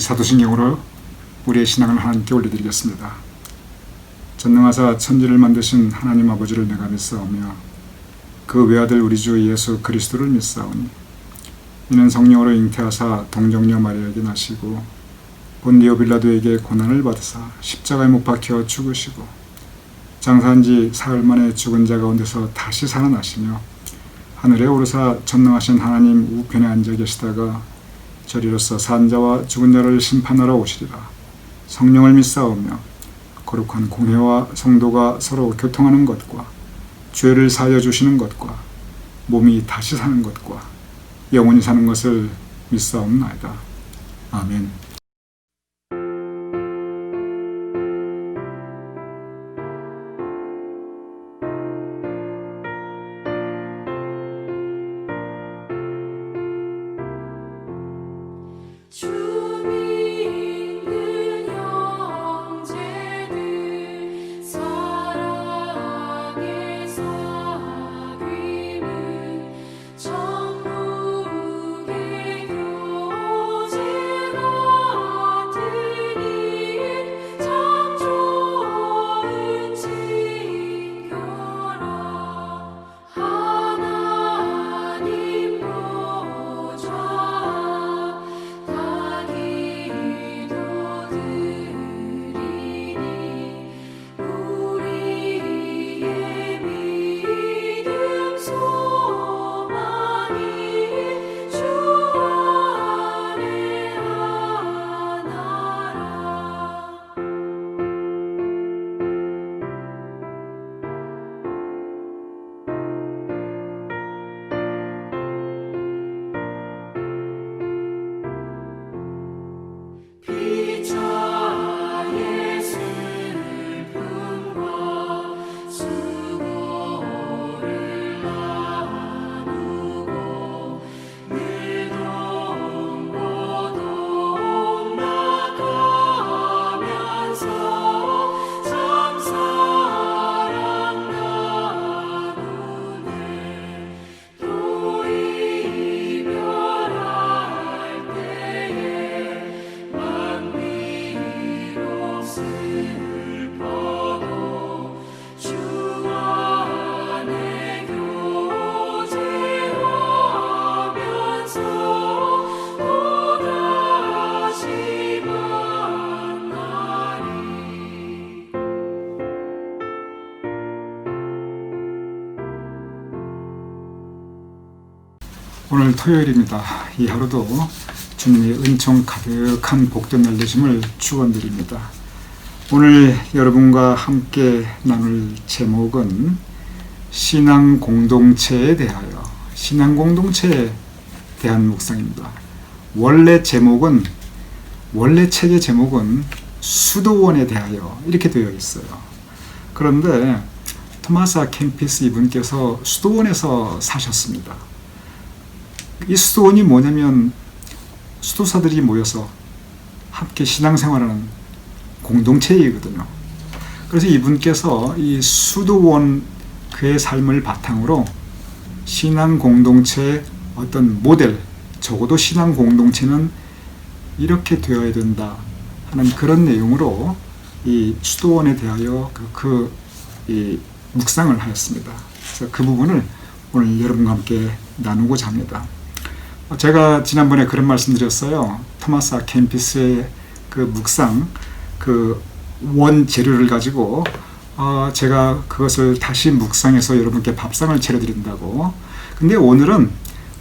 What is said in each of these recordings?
사도신경으로 우리의 신앙을 하나님께 올려드리겠습니다. 전능하사 천지를 만드신 하나님 아버지를 내가 믿사오며 그 외아들 우리 주 예수 그리스도를 믿사오니 이는 성령으로 잉태하사 동정녀 마리아에게 나시고 본디오 빌라도에게 고난을 받으사 십자가에 못 박혀 죽으시고 장사한 지 사흘 만에 죽은 자 가운데서 다시 살아나시며 하늘에 오르사 전능하신 하나님 우편에 앉아 계시다가 저리로서 산 자와 죽은 자를 심판하러 오시리라. 성령을 믿사오며 거룩한 공회와 성도가 서로 교통하는 것과 죄를 사하여 주시는 것과 몸이 다시 사는 것과 영원히 사는 것을 믿사옵나이다. 아멘. 오늘 토요일입니다. 이 하루도 주님의 은총 가득한 복된 날 되심을 축원드립니다. 오늘 여러분과 함께 나눌 제목은 신앙 공동체에 대하여, 신앙 공동체에 대한 묵상입니다. 원래 책의 제목은 수도원에 대하여 이렇게 되어 있어요. 그런데 토마스 아 캠피스 이분께서 수도원에서 사셨습니다. 이 수도원이 뭐냐면 수도사들이 모여서 함께 신앙생활하는 공동체이거든요. 그래서 이분께서 이 수도원 그의 삶을 바탕으로 신앙 공동체의 어떤 모델, 적어도 신앙 공동체는 이렇게 되어야 된다 하는 그런 내용으로 이 수도원에 대하여 이 묵상을 하였습니다. 그래서 그 부분을 오늘 여러분과 함께 나누고자 합니다. 제가 지난번에 그런 말씀 드렸어요. 토마스 아 캠피스의 그 묵상, 그 원재료를 가지고 제가 그것을 다시 묵상해서 여러분께 밥상을 차려드린다고. 근데 오늘은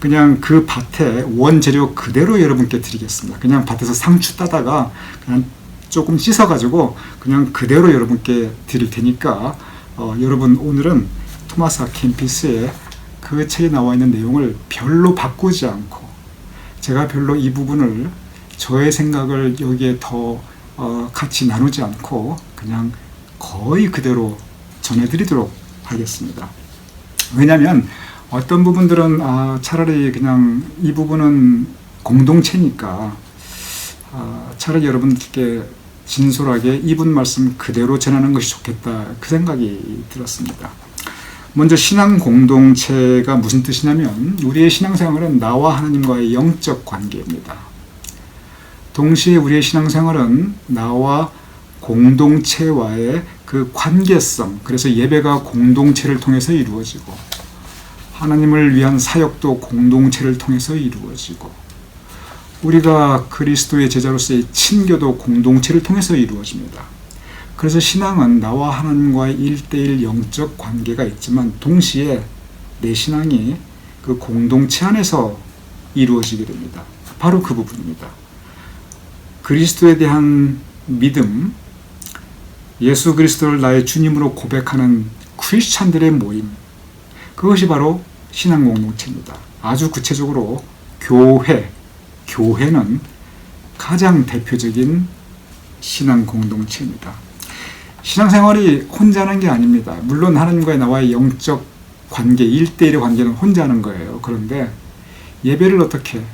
그냥 그 밭에 원재료 그대로 여러분께 드리겠습니다. 그냥 밭에서 상추 따다가 그냥 조금 씻어가지고 그냥 그대로 여러분께 드릴 테니까 여러분 오늘은 토마스 아 캠피스의 그 책에 나와 있는 내용을 별로 바꾸지 않고 제가 별로 이 부분을 저의 생각을 여기에 더 같이 나누지 않고 그냥 거의 그대로 전해드리도록 하겠습니다. 왜냐하면 어떤 부분들은 차라리 그냥 이 부분은 공동체니까 차라리 여러분께 진솔하게 이분 말씀 그대로 전하는 것이 좋겠다, 그 생각이 들었습니다. 먼저 신앙 공동체가 무슨 뜻이냐면 우리의 신앙생활은 나와 하나님과의 영적 관계입니다. 동시에 우리의 신앙생활은 나와 공동체와의 그 관계성, 그래서 예배가 공동체를 통해서 이루어지고 하나님을 위한 사역도 공동체를 통해서 이루어지고 우리가 그리스도의 제자로서의 친교도 공동체를 통해서 이루어집니다. 그래서 신앙은 나와 하나님과의 1:1 영적 관계가 있지만 동시에 내 신앙이 그 공동체 안에서 이루어지게 됩니다. 바로 그 부분입니다. 그리스도에 대한 믿음, 예수 그리스도를 나의 주님으로 고백하는 크리스찬들의 모임, 그것이 바로 신앙 공동체입니다. 아주 구체적으로 교회는 가장 대표적인 신앙 공동체입니다. 신앙생활이 혼자 하는 게 아닙니다. 물론 하나님과의 나와의 영적 관계, 1:1의 관계는 혼자 하는 거예요. 그런데 예배를 어떻게,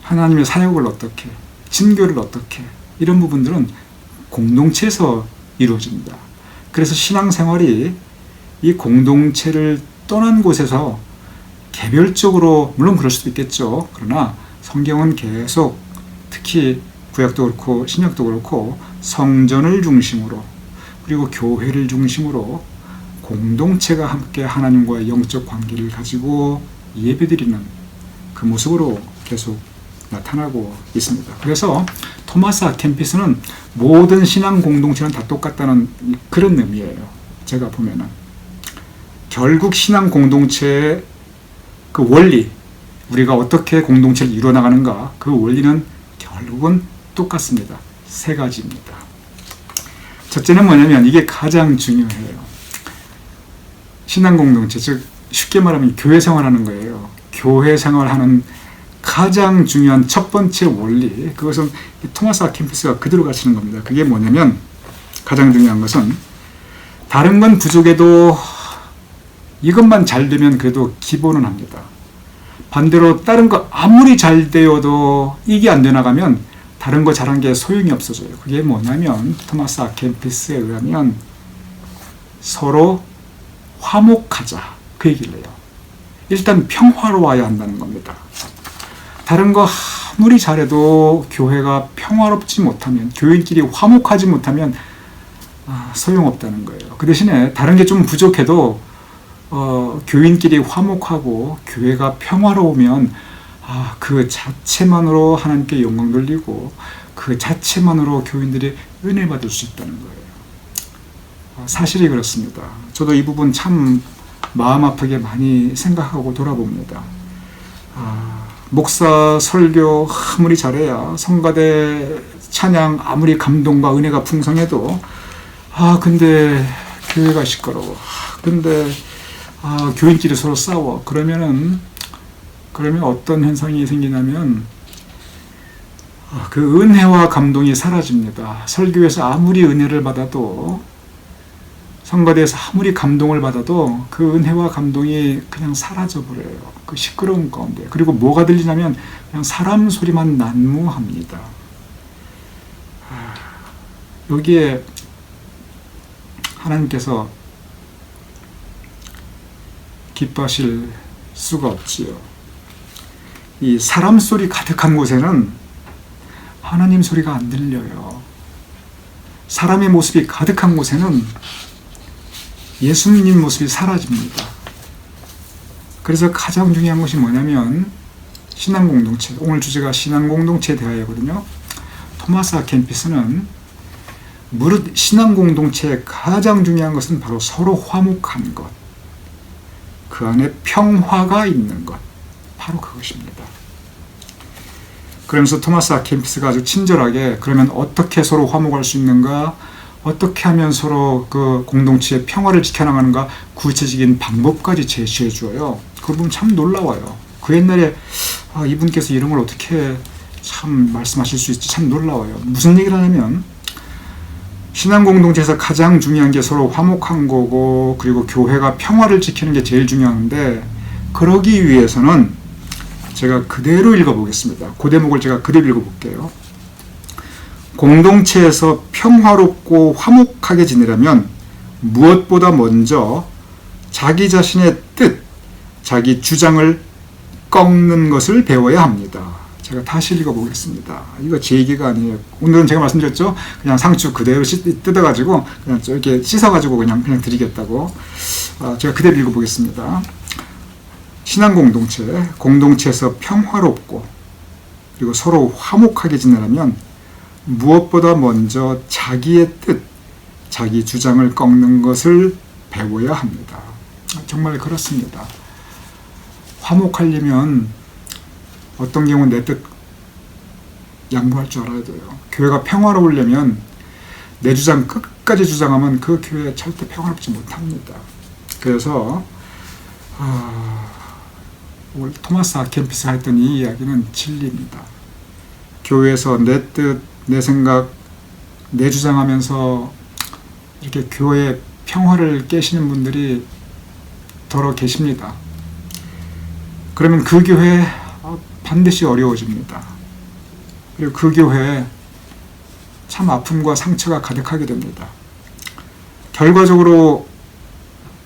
하나님의 사역을 어떻게, 친교를 어떻게, 이런 부분들은 공동체에서 이루어집니다. 그래서 신앙생활이 이 공동체를 떠난 곳에서 개별적으로, 물론 그럴 수도 있겠죠. 그러나 성경은 계속, 특히 구약도 그렇고 신약도 그렇고 성전을 중심으로 그리고 교회를 중심으로 공동체가 함께 하나님과의 영적 관계를 가지고 예배드리는 그 모습으로 계속 나타나고 있습니다. 그래서 토마스 아 캠피스는 모든 신앙 공동체는 다 똑같다는 그런 의미예요. 제가 보면은 결국 신앙 공동체의 그 원리, 우리가 어떻게 공동체를 이루어나가는가, 그 원리는 결국은 똑같습니다. 세 가지입니다. 첫째는 뭐냐면 이게 가장 중요해요. 신앙 공동체, 즉 쉽게 말하면 교회 생활하는 거예요. 교회 생활하는 가장 중요한 첫 번째 원리, 그것은 토마스 아 캠피스가 그대로 가르치는 겁니다. 그게 뭐냐면 가장 중요한 것은 다른 건 부족해도 이것만 잘 되면 그래도 기본은 합니다. 반대로 다른 거 아무리 잘 되어도 이게 안 되나가면 다른 거 잘한 게 소용이 없어져요. 그게 뭐냐면 토마스 아 캠피스에 의하면 서로 화목하자, 그 얘기를 해요. 일단 평화로워야 한다는 겁니다. 다른 거 아무리 잘해도 교회가 평화롭지 못하면, 교인끼리 화목하지 못하면 소용없다는 거예요. 그 대신에 다른 게 좀 부족해도 교인끼리 화목하고 교회가 평화로우면 그 자체만으로 하나님께 영광 돌리고 그 자체만으로 교인들이 은혜 받을 수 있다는 거예요. 사실이 그렇습니다. 저도 이 부분 참 마음 아프게 많이 생각하고 돌아봅니다. 목사 설교 아무리 잘해야, 성가대 찬양 아무리 감동과 은혜가 풍성해도 근데 교회가 시끄러워, 근데 교인끼리 서로 싸워, 그러면 어떤 현상이 생기냐면 그 은혜와 감동이 사라집니다. 설교에서 아무리 은혜를 받아도, 성가대에서 아무리 감동을 받아도 그 은혜와 감동이 그냥 사라져버려요. 그 시끄러운 가운데. 그리고 뭐가 들리냐면 그냥 사람 소리만 난무합니다. 여기에 하나님께서 기뻐하실 수가 없지요. 이 사람 소리 가득한 곳에는 하나님 소리가 안 들려요. 사람의 모습이 가득한 곳에는 예수님 모습이 사라집니다. 그래서 가장 중요한 것이 뭐냐면 신앙 공동체, 오늘 주제가 신앙 공동체에 대하여거든요. 토마스 아 캠피스는 무릇 신앙 공동체의 가장 중요한 것은 바로 서로 화목한 것, 그 안에 평화가 있는 것, 바로 그것입니다. 그러면서 토마스 아 캠피스가 아주 친절하게, 그러면 어떻게 서로 화목할 수 있는가, 어떻게 하면 서로 그 공동체의 평화를 지켜나가는가, 구체적인 방법까지 제시해 주어요. 그 부분 참 놀라워요. 그 옛날에 이분께서 이런 걸 어떻게 참 말씀하실 수 있지, 참 놀라워요. 무슨 얘기를 하냐면 신앙 공동체에서 가장 중요한 게 서로 화목한 거고, 그리고 교회가 평화를 지키는 게 제일 중요한데, 그러기 위해서는 제가 그대로 읽어보겠습니다. 그 대목을 제가 그대로 읽어볼게요. 공동체에서 평화롭고 화목하게 지내려면 무엇보다 먼저 자기 자신의 뜻, 자기 주장을 꺾는 것을 배워야 합니다. 제가 다시 읽어보겠습니다. 이거 제 얘기가 아니에요. 오늘은 제가 말씀드렸죠. 그냥 상추 그대로 뜯어가지고 그냥 이렇게 씻어가지고 그냥 드리겠다고. 제가 그대로 읽어보겠습니다. 신앙 공동체에서 평화롭고 그리고 서로 화목하게 지내려면 무엇보다 먼저 자기의 뜻, 자기 주장을 꺾는 것을 배워야 합니다. 정말 그렇습니다. 화목하려면 어떤 경우는 내 뜻 양보할 줄 알아야 돼요. 교회가 평화로우려면 내 주장 끝까지 주장하면 그 교회 절대 평화롭지 못합니다. 그래서 오늘 토마스 아 켐피스가 했던 이 이야기는 진리입니다. 교회에서 내 뜻, 내 생각, 내 주장하면서 이렇게 교회 평화를 깨시는 분들이 더러 계십니다. 그러면 그 교회 반드시 어려워집니다. 그리고 그 교회에 참 아픔과 상처가 가득하게 됩니다. 결과적으로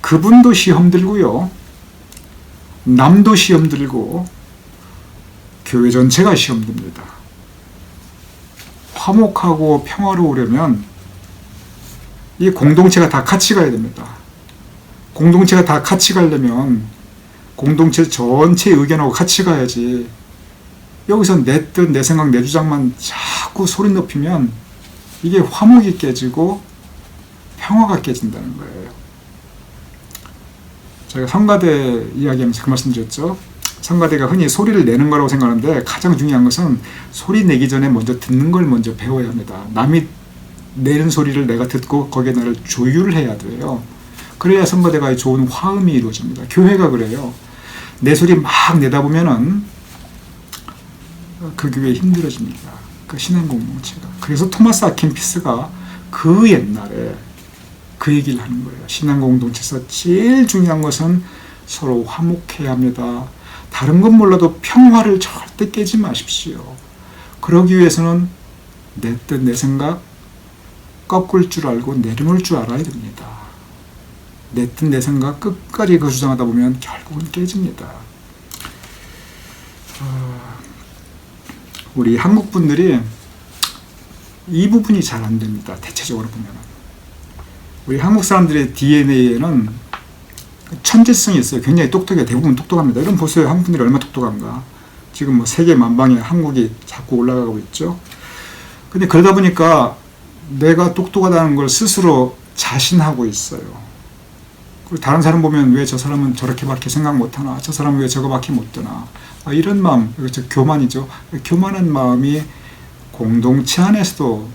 그분도 시험 들고요. 남도 시험 들고 교회 전체가 시험 듭니다. 화목하고 평화로우려면 이 공동체가 다 같이 가야 됩니다. 공동체가 다 같이 가려면 공동체 전체의 의견하고 같이 가야지 여기서 내 뜻, 내 생각, 내 주장만 자꾸 소리 높이면 이게 화목이 깨지고 평화가 깨진다는 거예요. 제가 성가대 이야기하면서 그 말씀 드렸죠. 성가대가 흔히 소리를 내는 거라고 생각하는데 가장 중요한 것은 소리 내기 전에 먼저 듣는 걸 먼저 배워야 합니다. 남이 내는 소리를 내가 듣고 거기에 나를 조율을 해야 돼요. 그래야 성가대가 좋은 화음이 이루어집니다. 교회가 그래요. 내 소리 막 내다 보면은 그 교회 힘들어집니다. 그 신앙 공동체가. 그래서 토마스 아 켐피스가 그 옛날에 그 얘기를 하는 거예요. 신앙 공동체에서 제일 중요한 것은 서로 화목해야 합니다. 다른 건 몰라도 평화를 절대 깨지 마십시오. 그러기 위해서는 내 뜻, 내 생각 꺾을 줄 알고 내려놓을 줄 알아야 됩니다. 내 뜻, 내 생각 끝까지 그 주장하다 보면 결국은 깨집니다. 우리 한국 분들이 이 부분이 잘 안 됩니다. 대체적으로 보면 우리 한국 사람들의 DNA에는 천재성이 있어요. 굉장히 똑똑해요. 대부분 똑똑합니다. 여러분 보세요. 한국 분들이 얼마나 똑똑한가. 지금 뭐 세계 만방에 한국이 자꾸 올라가고 있죠. 근데 그러다 보니까 내가 똑똑하다는 걸 스스로 자신하고 있어요. 그리고 다른 사람 보면 왜 저 사람은 저렇게밖에 생각 못하나, 저 사람은 왜 저거밖에 못되나, 이런 마음, 이거 교만이죠. 교만한 마음이 공동체 안에서도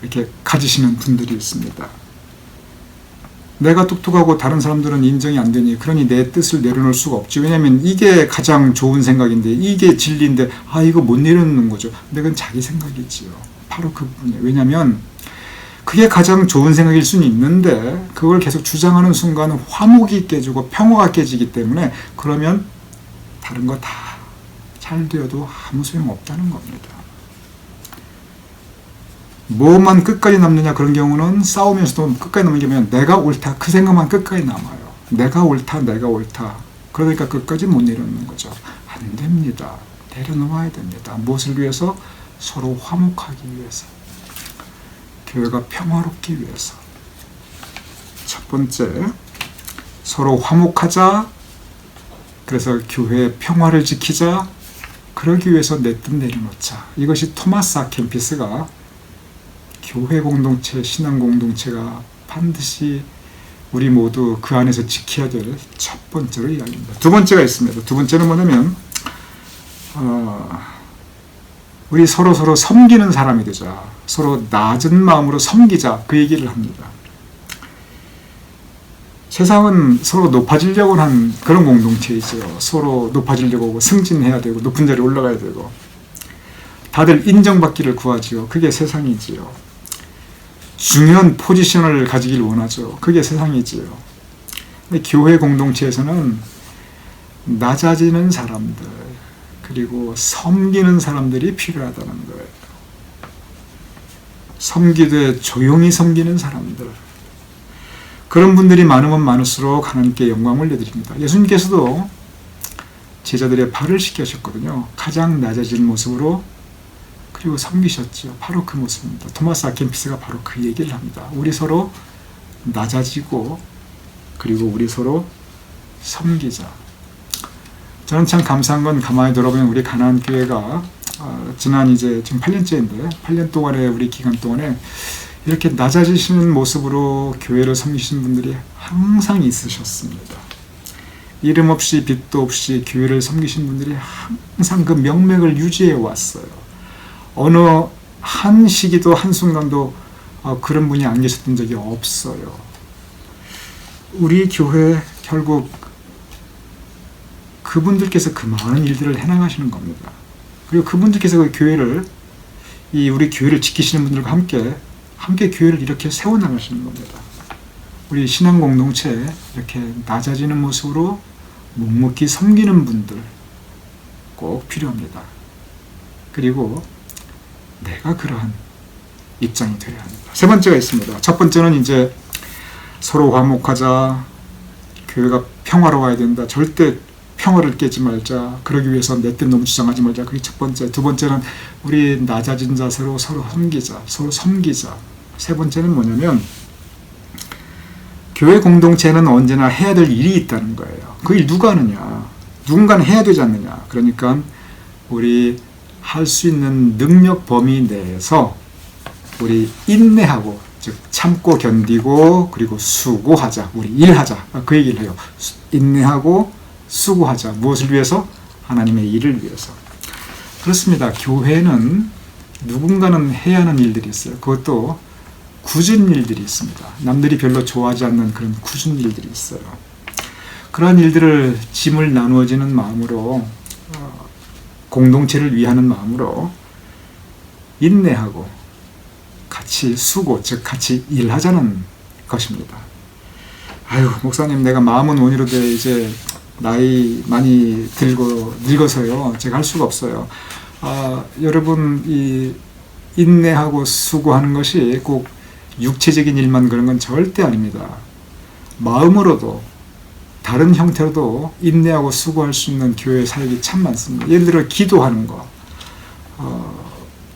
이렇게 가지시는 분들이 있습니다. 내가 똑똑하고 다른 사람들은 인정이 안 되니, 그러니 내 뜻을 내려놓을 수가 없지. 왜냐하면 이게 가장 좋은 생각인데, 이게 진리인데, 이거 못 내려놓는 거죠. 근데 그건 자기 생각이지요. 바로 그 부분이에요. 왜냐하면 그게 가장 좋은 생각일 수는 있는데, 그걸 계속 주장하는 순간은 화목이 깨지고 평화가 깨지기 때문에, 그러면 다른 거 다 잘 되어도 아무 소용 없다는 겁니다. 뭐만 끝까지 남느냐, 그런 경우는 싸우면서도 끝까지 남는 게 뭐냐면 내가 옳다, 그 생각만 끝까지 남아요. 내가 옳다, 내가 옳다. 그러니까 끝까지 못 내려놓는 거죠. 안 됩니다. 내려놓아야 됩니다. 무엇을 위해서? 서로 화목하기 위해서, 교회가 평화롭기 위해서. 첫 번째, 서로 화목하자. 그래서 교회의 평화를 지키자. 그러기 위해서 내 뜻 내려놓자. 이것이 토마스 아 켐피스가 교회 공동체, 신앙 공동체가 반드시 우리 모두 그 안에서 지켜야 될 첫 번째로 이야기입니다. 두 번째가 있습니다. 두 번째는 뭐냐면 우리 서로 섬기는 사람이 되자. 서로 낮은 마음으로 섬기자. 그 얘기를 합니다. 세상은 서로 높아지려고 하는 그런 공동체이죠. 서로 높아지려고 하고 승진해야 되고 높은 자리에 올라가야 되고 다들 인정받기를 구하지요. 그게 세상이지요. 중요한 포지션을 가지길 원하죠. 그게 세상이지요. 근데 교회 공동체에서는 낮아지는 사람들, 그리고 섬기는 사람들이 필요하다는 거예요. 섬기되 조용히 섬기는 사람들, 그런 분들이 많으면 많을수록 하나님께 영광을 올려드립니다. 예수님께서도 제자들의 발을 씻겨셨거든요. 가장 낮아진 모습으로 그리고 섬기셨죠. 바로 그 모습입니다. 토마스 아켄피스가 바로 그 얘기를 합니다. 우리 서로 낮아지고 그리고 우리 서로 섬기자. 저는 참 감사한 건 가만히 돌아보면 우리 가나안 교회가 지난 이제 지금 8년째인데 8년 동안의 우리 기간 동안에 이렇게 낮아지시는 모습으로 교회를 섬기시는 분들이 항상 있으셨습니다. 이름 없이 빛도 없이 교회를 섬기신 분들이 항상 그 명맥을 유지해 왔어요. 어느 한 시기도 한순간도 그런 분이 안 계셨던 적이 없어요. 우리 교회 결국 그분들께서 그 많은 일들을 해나가시는 겁니다. 그리고 그분들께서 그 교회를 우리 교회를 지키시는 분들과 함께 교회를 이렇게 세워나가시는 겁니다. 우리 신앙 공동체에 이렇게 낮아지는 모습으로 묵묵히 섬기는 분들 꼭 필요합니다. 그리고 내가 그러한 입장이 되어야 합니다. 세 번째가 있습니다. 첫 번째는 이제 서로 화목하자, 교회가 평화로워야 된다. 절대 평화를 깨지 말자. 그러기 위해서 내 뜻 너무 주장하지 말자. 그게 첫 번째. 두 번째는 우리 낮아진 자세로 서로 섬기자. 서로 섬기자. 세 번째는 뭐냐면 교회 공동체는 언제나 해야 될 일이 있다는 거예요. 그 일 누가 하느냐? 누군가는 해야 되지 않느냐? 그러니까 우리 할 수 있는 능력 범위 내에서 우리 인내하고 즉 참고 견디고 그리고 수고하자. 우리 일하자. 그 얘기를 해요. 인내하고 수고하자. 무엇을 위해서? 하나님의 일을 위해서. 그렇습니다. 교회는 누군가는 해야 하는 일들이 있어요. 그것도 굳은 일들이 있습니다. 남들이 별로 좋아하지 않는 그런 굳은 일들이 있어요. 그러한 일들을 짐을 나누어지는 마음으로 공동체를 위하는 마음으로 인내하고 같이 수고, 즉 같이 일하자는 것입니다. 아유, 목사님, 내가 마음은 원이로되 이제 나이 많이 들고 늙어서요, 제가 할 수가 없어요. 여러분, 이 인내하고 수고하는 것이 꼭 육체적인 일만 그런 건 절대 아닙니다. 마음으로도 다른 형태로도 인내하고 수고할 수 있는 교회 사역이 참 많습니다. 예를 들어 기도하는 거,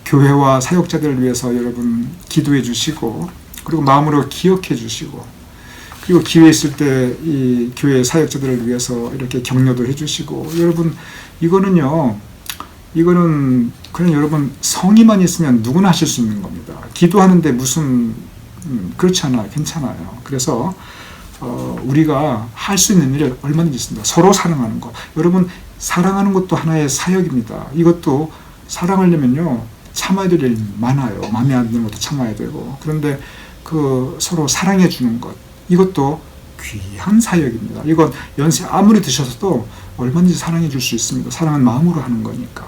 교회와 사역자들을 위해서 여러분 기도해 주시고, 그리고 마음으로 기억해 주시고, 그리고 기회 있을 때 이 교회 사역자들을 위해서 이렇게 격려도 해 주시고, 여러분 이거는 그냥 여러분 성의만 있으면 누구나 하실 수 있는 겁니다. 기도하는데 무슨 그렇지 않아요. 괜찮아요. 그래서 우리가 할 수 있는 일을 얼마든지 있습니다. 서로 사랑하는 거. 여러분, 사랑하는 것도 하나의 사역입니다. 이것도 사랑하려면요, 참아야 될 일 많아요. 마음에 안 드는 것도 참아야 되고. 그런데 그 서로 사랑해 주는 것, 이것도 귀한 사역입니다. 이건 연세 아무리 드셔서도 얼마든지 사랑해 줄 수 있습니다. 사랑은 마음으로 하는 거니까.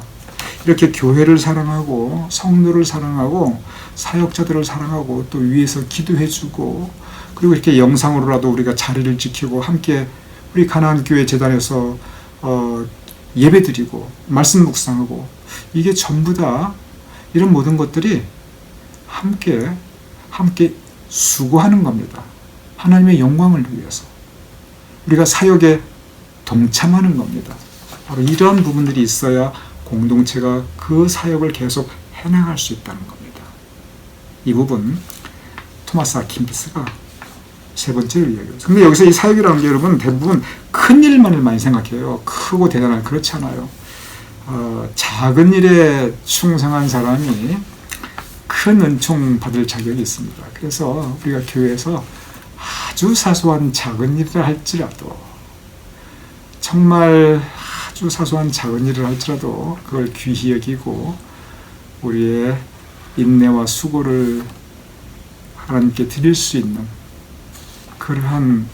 이렇게 교회를 사랑하고 성도를 사랑하고 사역자들을 사랑하고 또 위에서 기도해 주고, 그리고 이렇게 영상으로라도 우리가 자리를 지키고 함께 우리 가나안 교회 재단에서 예배 드리고 말씀 묵상하고, 이게 전부 다 이런 모든 것들이 함께 수고하는 겁니다. 하나님의 영광을 위해서 우리가 사역에 동참하는 겁니다. 바로 이러한 부분들이 있어야 공동체가 그 사역을 계속 해나갈 수 있다는 겁니다. 이 부분 토마스 아킨피스가 세 번째로 이야기해요. 근데 여기서 이 사역이라는 게 여러분 대부분 큰 일만을 많이 생각해요. 크고 대단한, 그렇지 않아요. 작은 일에 충성한 사람이 큰 은총 받을 자격이 있습니다. 그래서 우리가 교회에서 아주 사소한 작은 일을 할지라도, 정말 아주 사소한 작은 일을 할지라도 그걸 귀히 여기고 우리의 인내와 수고를 하나님께 드릴 수 있는 그러한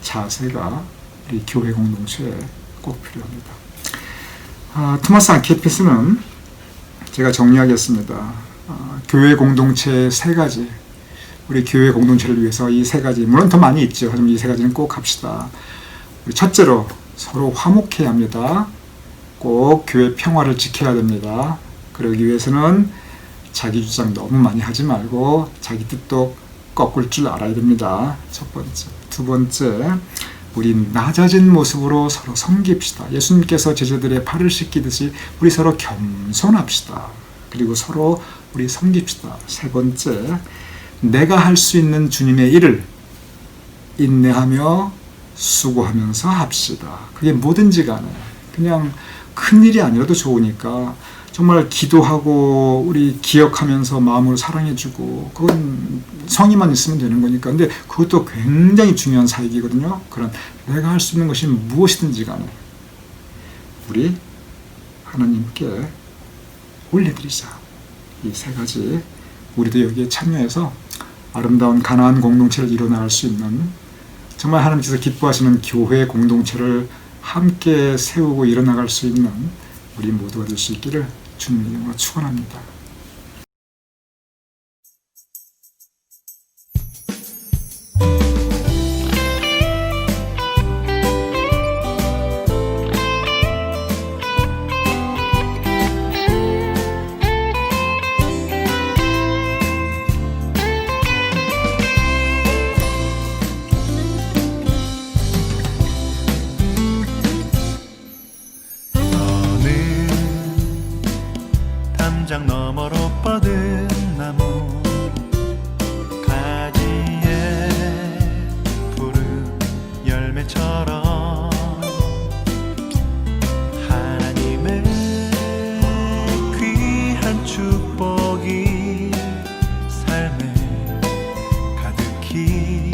자세가 우리 교회 공동체에 꼭 필요합니다. 토마스 아켄피스는 제가 정리하겠습니다. 교회 공동체의 세 가지, 우리 교회 공동체를 위해서 이 세 가지, 물론 더 많이 있죠. 하지만 이 세 가지는 꼭 합시다. 첫째로 서로 화목해야 합니다. 꼭 교회 평화를 지켜야 됩니다. 그러기 위해서는 자기 주장 너무 많이 하지 말고 자기 뜻도 꺾을 줄 알아야 됩니다. 첫 번째. 두 번째, 우리 낮아진 모습으로 서로 섬깁시다. 예수님께서 제자들의 발을 씻기듯이 우리 서로 겸손합시다. 그리고 서로 우리 섬깁시다. 세 번째, 내가 할 수 있는 주님의 일을 인내하며 수고하면서 합시다. 그게 뭐든지 간에 그냥 큰 일이 아니라도 좋으니까 정말 기도하고 우리 기억하면서 마음으로 사랑해주고, 그건 성의만 있으면 되는 거니까. 근데 그것도 굉장히 중요한 사역이거든요. 그런 내가 할 수 있는 것이 무엇이든지 간에 우리 하나님께 올려드리자. 이 세 가지 우리도 여기에 참여해서 아름다운 가나안 공동체를 이뤄나갈 수 있는, 정말 하나님께서 기뻐하시는 교회 공동체를 함께 세우고 이뤄나갈 수 있는 우리 모두가 될 수 있기를 주님의 이름으로 축원합니다. 담장 너머로 뻗은 나무 가지에 푸른 열매처럼 하나님의 귀한 축복이 삶에 가득히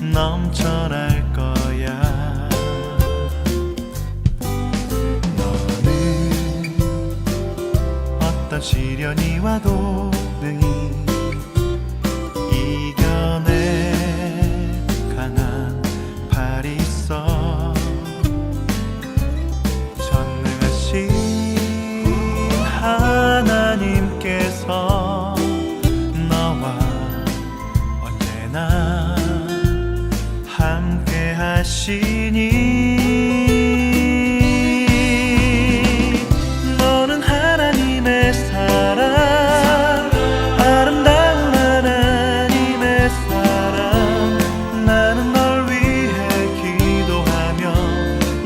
넘쳐날 거야. 시련이 와도 능히 이겨내 강한 팔이 있어. 전능하신 하나님께서 너와 언제나 함께 하시니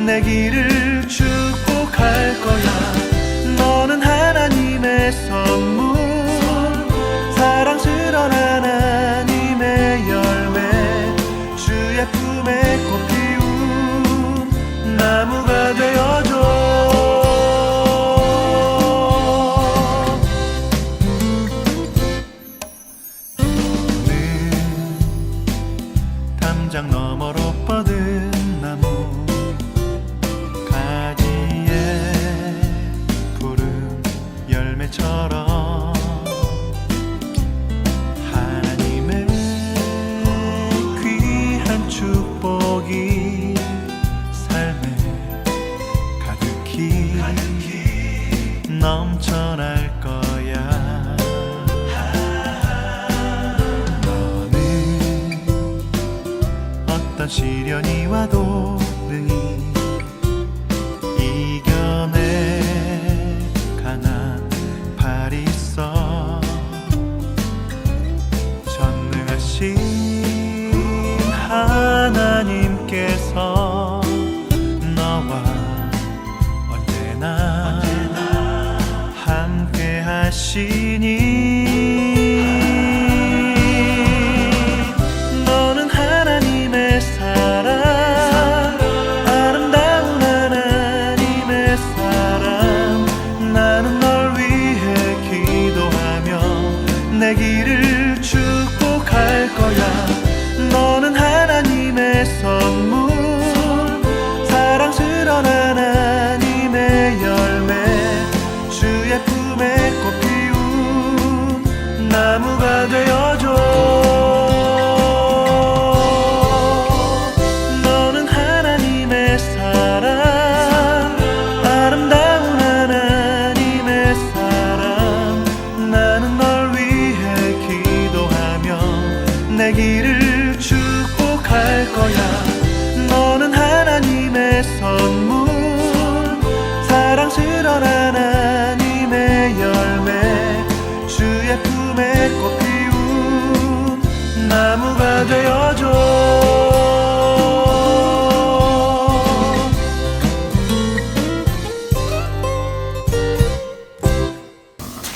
내 길을 축복할 거야. 너는 하나님의 선물, 사랑스러운 하나님의 열매, 주의 품에 꽃 피운 나무가 되어줘. 너는 담장 너머로 뻗은 나무 열매처럼 하나님의 귀한 축복이 삶에 가득히 넘쳐날 거야. 너는 어떤 시련이 와도 능히 이겨내 강한 팔이 있어. 전능하신 하나님께서 너와 언제나 함께 하시니 너는 하나님의 사랑, 아름다운 하나님의 사랑. 나는 내 길을 축복할 거야. 너는 하나님의 선물, 사랑스러운 하나님의 열매, 주의 품에 꽃 피운 나무가 되어줘. 너는 하나님의 사랑, 아름다운 하나님의 사랑. 나는 내 길을 축복할 거야. 너는 하나님의 선물, 사랑스러운 하나님의 열매, 주의 품에 꽃 피운 나무가 되어줘.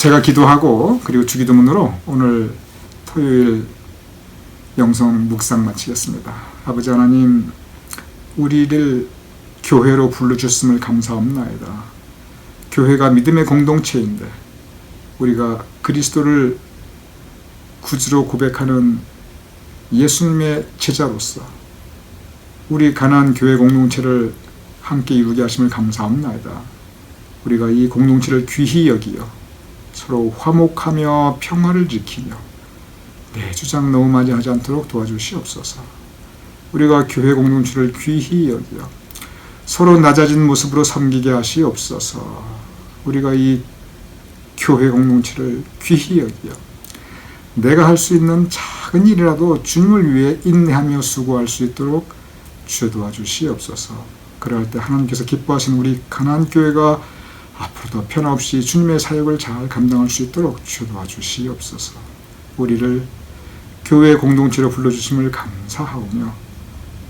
제가 기도하고 그리고 주기도문으로 오늘 토요일 영성 묵상 마치겠습니다. 아버지 하나님, 우리를 교회로 불러주셨음을 감사합나이다. 교회가 믿음의 공동체인데 우리가 그리스도를 구주로 고백하는 예수님의 제자로서 우리 가난한 교회 공동체를 함께 이루게 하심을 감사합나이다. 우리가 이 공동체를 귀히 여기어 서로 화목하며 평화를 지키며 내 주장 너무 많이 하지 않도록 도와주시옵소서. 우리가 교회 공동체를 귀히 여기어 서로 낮아진 모습으로 섬기게 하시옵소서. 우리가 이 교회 공동체를 귀히 여기어 내가 할 수 있는 작은 일이라도 주님을 위해 인내하며 수고할 수 있도록 주여 도와주시옵소서. 그럴 때 하나님께서 기뻐하시는 우리 가나안 교회가 앞으로도 편없이 주님의 사역을 잘 감당할 수 있도록 주여 도와주시옵소서. 우리를 교회 공동체로 불러주심을 감사하오며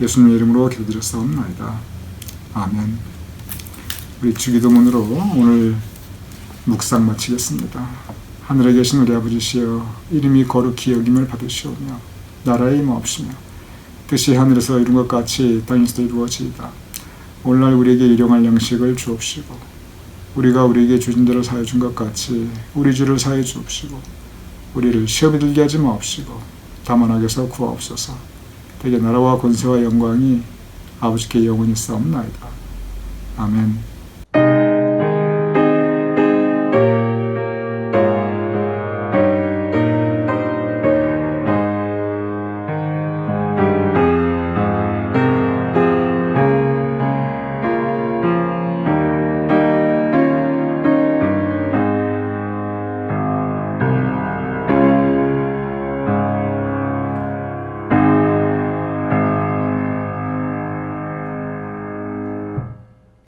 예수님의 이름으로 기도드렸사옵나이다. 아멘. 우리 주기도문으로 오늘 묵상 마치겠습니다. 하늘에 계신 우리 아버지시여, 이름이 거룩히 여김을 받으시오며 나라의 임하옵시며 뜻이 하늘에서 이룬 것 같이 땅에서도 이루어지이다. 오늘날 우리에게 일용할 양식을 주옵시고 우리가 우리에게 주신 대로 사해 준 것 같이 우리 주를 사해 주옵시고 우리를 시험에 들게 하지 마옵시고 다만 악에서 구하옵소서. 대개 나라와 권세와 영광이 아버지께 영원히 싸움나이다. 아멘.